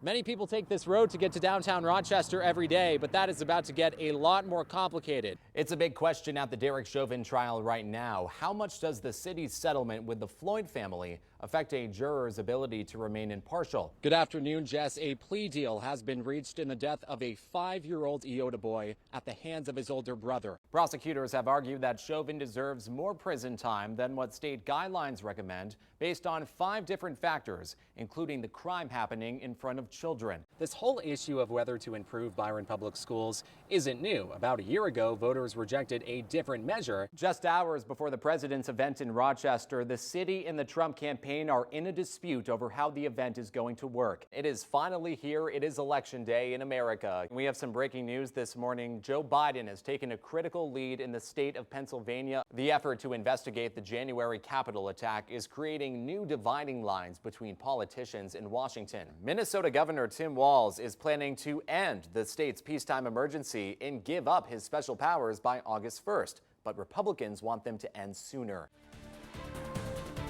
Many people take this road to get to downtown Rochester every day, but that is about to get a lot more complicated. It's a big question at the Derek Chauvin trial right now. How much does the city's settlement with the Floyd family affect a juror's ability to remain impartial? Good afternoon, Jess. A plea deal has been reached in the death of a 5-year-old Iota boy at the hands of his older brother. Prosecutors have argued that Chauvin deserves more prison time than what state guidelines recommend based on 5 different factors, including the crime happening in front of children. This whole issue of whether to improve Byron Public Schools isn't new. About a year ago, voters rejected a different measure. Just hours before the president's event in Rochester, the city and the Trump campaign are in a dispute over how the event is going to work. It is finally here. It is Election Day in America. We have some breaking news this morning. Joe Biden has taken a critical lead in the state of Pennsylvania. The effort to investigate the January Capitol attack is creating new dividing lines between politicians in Washington. Minnesota Governor Tim Walz is planning to end the state's peacetime emergency and give up his special powers by August 1st, but Republicans want them to end sooner.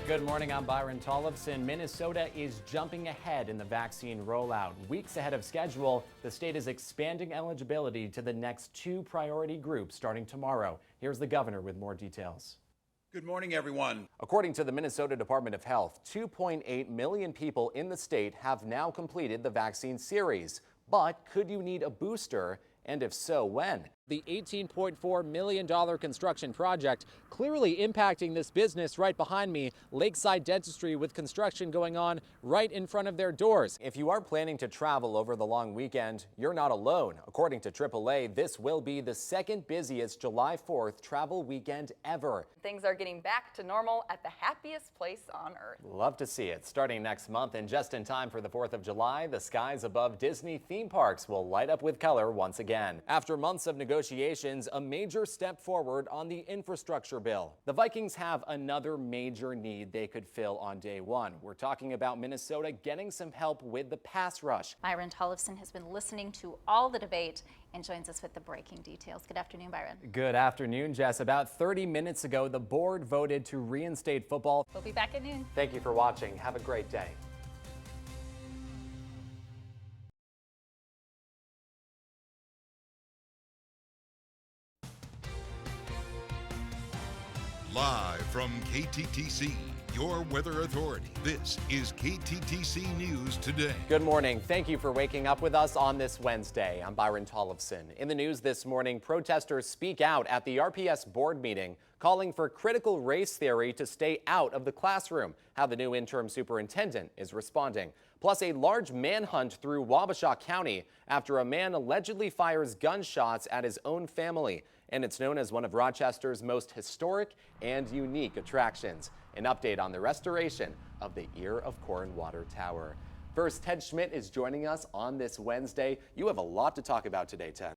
Good morning, I'm Byron Tollefson. Minnesota is jumping ahead in the vaccine rollout. Weeks ahead of schedule, the state is expanding eligibility to the next 2 priority groups starting tomorrow. Here's the governor with more details. Good morning, everyone. According to the Minnesota Department of Health, 2.8 million people in the state have now completed the vaccine series. But could you need a booster? And if so, when? The $18.4 million construction project clearly impacting this business right behind me, Lakeside Dentistry, with construction going on right in front of their doors. If you are planning to travel over the long weekend, you're not alone. According to AAA, this will be the second busiest July 4th travel weekend ever. Things are getting back to normal at the happiest place on earth. Love to see it. Starting next month and just in time for the 4th of July, the skies above Disney theme parks will light up with color once again. After months of negotiations, a major step forward on the infrastructure bill. The Vikings have another major need they could fill on day one. We're talking about Minnesota getting some help with the pass rush. Byron Tollefson has been listening to all the debate and joins us with the breaking details. Good afternoon, Byron. Good afternoon, Jess. About 30 minutes ago, the board voted to reinstate football. We'll be back at noon. Thank you for watching. Have a great day. Live from KTTC, your weather authority, this is KTTC News Today. Good morning. Thank you for waking up with us on this Wednesday. I'm Byron Tollefson. In the news this morning, protesters speak out at the RPS board meeting, calling for critical race theory to stay out of the classroom. How the new interim superintendent is responding. Plus, a large manhunt through Wabasha County after a man allegedly fires gunshots at his own family. And it's known as one of Rochester's most historic and unique attractions. An update on the restoration of the Ear of Corn Water Tower. First, Ted Schmidt is joining us on this Wednesday. You have a lot to talk about today, Ted.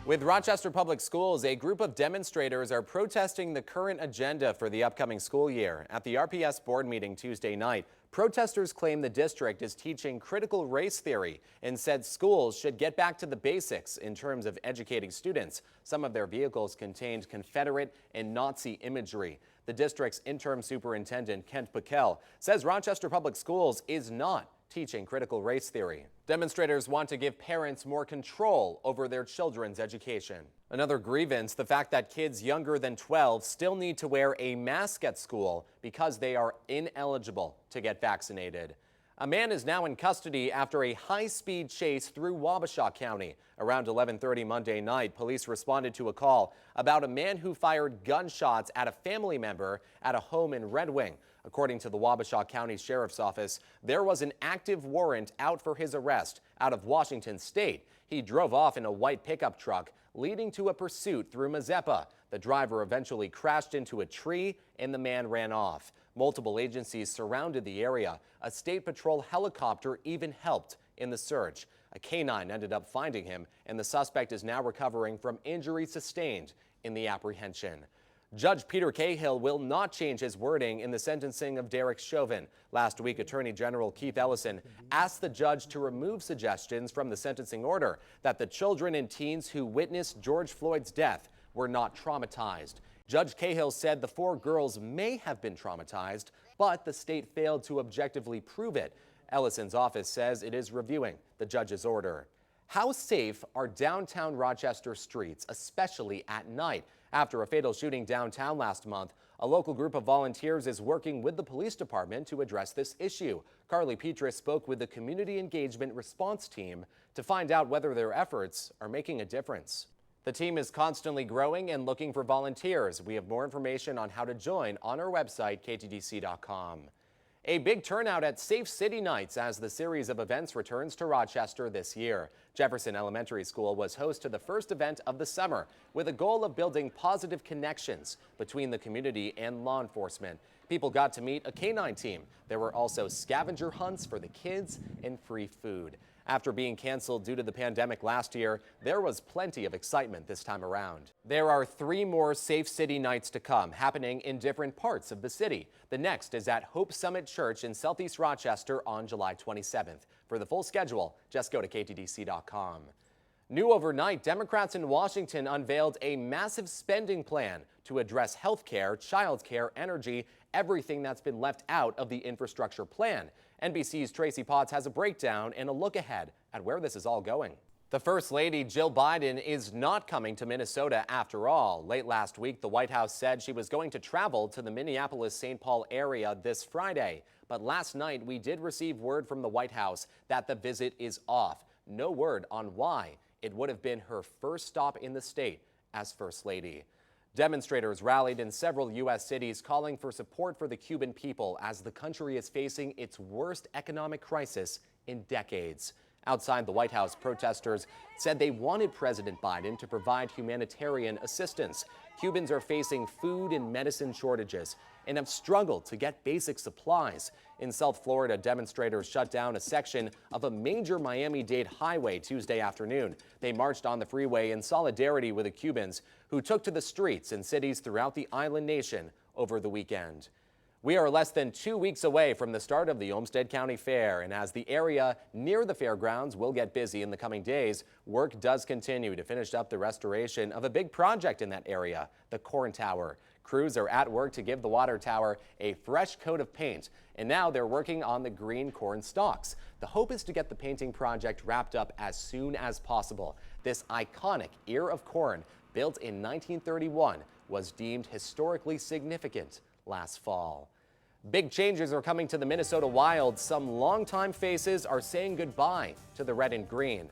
With Rochester Public Schools, a group of demonstrators are protesting the current agenda for the upcoming school year. At the RPS board meeting Tuesday night, protesters claim the district is teaching critical race theory and said schools should get back to the basics in terms of educating students. Some of their vehicles contained Confederate and Nazi imagery. The district's interim superintendent, Kent Pickel, says Rochester Public Schools is not teaching critical race theory. Demonstrators want to give parents more control over their children's education. Another grievance, the fact that kids younger than 12 still need to wear a mask at school because they are ineligible to get vaccinated. A man is now in custody after a high-speed chase through Wabasha County. Around 11:30 Monday night, police responded to a call about a man who fired gunshots at a family member at a home in Red Wing. According to the Wabasha County Sheriff's Office, there was an active warrant out for his arrest out of Washington State. He drove off in a white pickup truck, leading to a pursuit through Mazeppa. The driver eventually crashed into a tree and the man ran off. Multiple agencies surrounded the area. A state patrol helicopter even helped in the search. A canine ended up finding him, and the suspect is now recovering from injuries sustained in the apprehension. Judge Peter Cahill will not change his wording in the sentencing of Derek Chauvin. Last week, Attorney General Keith Ellison asked the judge to remove suggestions from the sentencing order that the children and teens who witnessed George Floyd's death were not traumatized. Judge Cahill said the 4 girls may have been traumatized, but the state failed to objectively prove it. Ellison's office says it is reviewing the judge's order. How safe are downtown Rochester streets, especially at night? After a fatal shooting downtown last month, a local group of volunteers is working with the police department to address this issue. Carly Petrus spoke with the Community Engagement Response Team to find out whether their efforts are making a difference. The team is constantly growing and looking for volunteers. We have more information on how to join on our website, KTTC.com. A big turnout at Safe City Nights as the series of events returns to Rochester this year. Jefferson Elementary School was host to the first event of the summer with a goal of building positive connections between the community and law enforcement. People got to meet a canine team. There were also scavenger hunts for the kids and free food. After being canceled due to the pandemic last year, there was plenty of excitement this time around. There are 3 more Safe City Nights to come, happening in different parts of the city. The next is at Hope Summit Church in Southeast Rochester on July 27th. For the full schedule, just go to KTTC.com. New overnight, Democrats in Washington unveiled a massive spending plan to address health care, child care, energy, everything that's been left out of the infrastructure plan. NBC's Tracy Potts has a breakdown and a look ahead at where this is all going. The First Lady, Jill Biden, is not coming to Minnesota after all. Late last week, the White House said she was going to travel to the Minneapolis-St. Paul area this Friday. But last night, we did receive word from the White House that the visit is off. No word on why. It would have been her first stop in the state as First Lady. Demonstrators rallied in several U.S. cities calling for support for the Cuban people as the country is facing its worst economic crisis in decades. Outside the White House, protesters said they wanted President Biden to provide humanitarian assistance. Cubans are facing food and medicine shortages and have struggled to get basic supplies. In South Florida, demonstrators shut down a section of a major Miami-Dade highway Tuesday afternoon. They marched on the freeway in solidarity with the Cubans who took to the streets in cities throughout the island nation over the weekend. We are less than 2 weeks away from the start of the Olmsted County Fair, and as the area near the fairgrounds will get busy in the coming days, work does continue to finish up the restoration of a big project in that area, the Corn Tower. Crews are at work to give the water tower a fresh coat of paint, and now they're working on the green corn stalks. The hope is to get the painting project wrapped up as soon as possible. This iconic ear of corn, built in 1931, was deemed historically significant last fall. Big changes are coming to the Minnesota Wild. Some longtime faces are saying goodbye to the red and green.